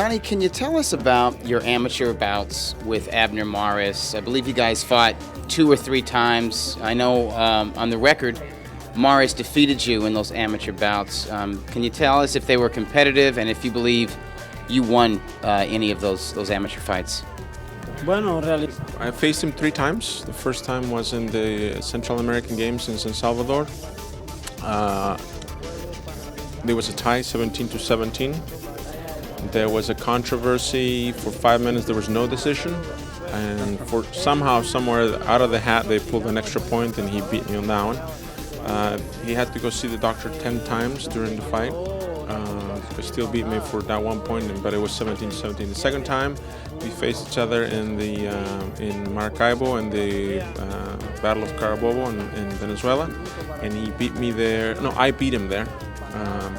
Yonnhy, can you tell us about your amateur bouts with Abner Mares? I believe you guys fought 2 or 3 times. I know on the record, Mares defeated you in those amateur bouts. Can you tell us if they were competitive and if you believe you won any of those amateur fights? Bueno, really. I faced him 3 times. The first time was in the Central American Games in San Salvador. There was a tie, 17-17. There was a controversy for 5 minutes. There was no decision, and for somehow, somewhere out of the hat, they pulled an extra point, and he beat me on that one. He had to go see the doctor 10 times during the fight. He still beat me for that 1 point, but it was 17-17. The second time, we faced each other in Maracaibo in the Battle of Carabobo in Venezuela, and he beat me there. No, I beat him there.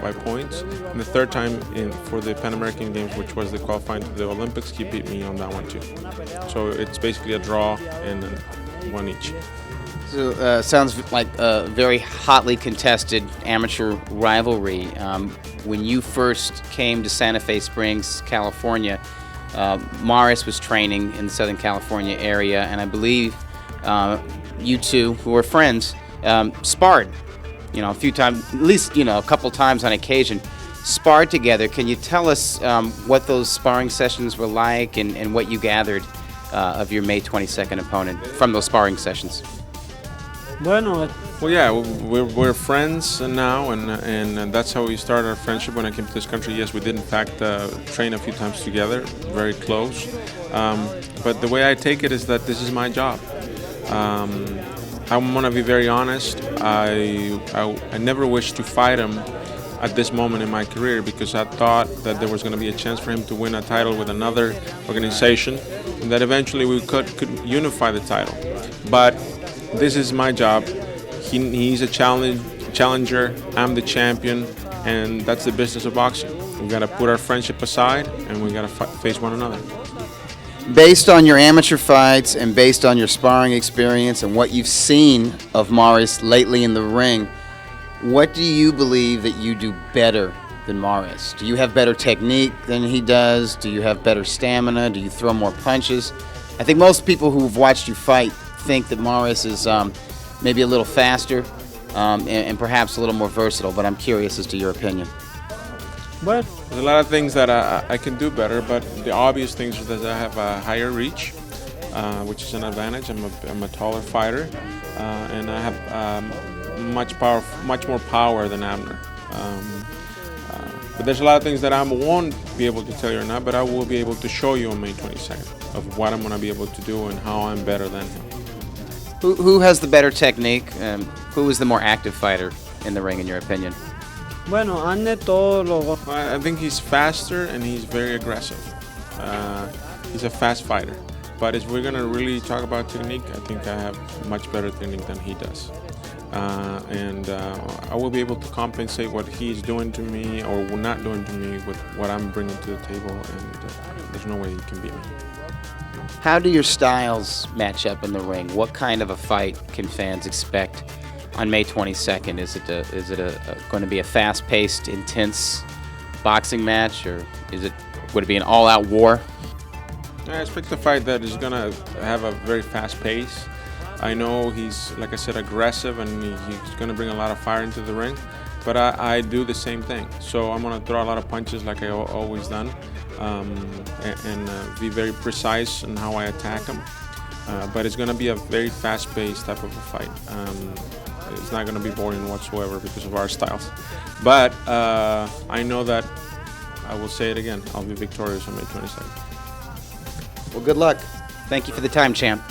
By points. And the third time for the Pan American Games, which was the qualifying to the Olympics, he beat me on that one too. So it's basically a draw and one each. So sounds like a very hotly contested amateur rivalry. When you first came to Santa Fe Springs, California, Mares was training in the Southern California area, and I believe you two, who were friends, sparred. A few times, at least, a couple times on occasion, sparred together. Can you tell us what those sparring sessions were like and what you gathered of your May 22nd opponent from those sparring sessions? Bueno, well, yeah, we're friends now, and that's how we started our friendship when I came to this country. Yes, we did, in fact, train a few times together, very close. But the way I take it is that this is my job. I'm going to be very honest. I never wished to fight him at this moment in my career because I thought that there was going to be a chance for him to win a title with another organization and that eventually we could unify the title. But this is my job. He's a challenger. I'm the champion, and that's the business of boxing. We got to put our friendship aside and we got to face one another. Based on your amateur fights and based on your sparring experience and what you've seen of Mares lately in the ring, what do you believe that you do better than Mares? Do you have better technique than he does? Do you have better stamina? Do you throw more punches? I think most people who've watched you fight think that Mares is maybe a little faster and perhaps a little more versatile, but I'm curious as to your opinion. Well, there's a lot of things that I can do better, but the obvious things are that I have a higher reach, which is an advantage. I'm a taller fighter, and I have much more power than Abner. But there's a lot of things that I won't be able to tell you or not, but I will be able to show you on May 22nd of what I'm going to be able to do and how I'm better than him. Who has the better technique? Who is the more active fighter in the ring, in your opinion? Bueno, ande todo lo. I think he's faster and he's very aggressive. He's a fast fighter. But if we're going to really talk about technique, I think I have much better technique than he does. And I will be able to compensate what he's doing to me or not doing to me with what I'm bringing to the table, and there's no way he can beat me. How do your styles match up in the ring? What kind of a fight can fans expect on May 22nd? Is it going to be a fast-paced, intense boxing match, or would it be an all-out war? I expect a fight that is going to have a very fast pace. I know he's, like I said, aggressive, and he's going to bring a lot of fire into the ring, but I do the same thing. So I'm going to throw a lot of punches like I always done, and be very precise in how I attack him. But it's going to be a very fast-paced type of a fight. It's not going to be boring whatsoever because of our styles. But I know that, I will say it again, I'll be victorious on May 22nd. Well, good luck. Thank you for the time, champ.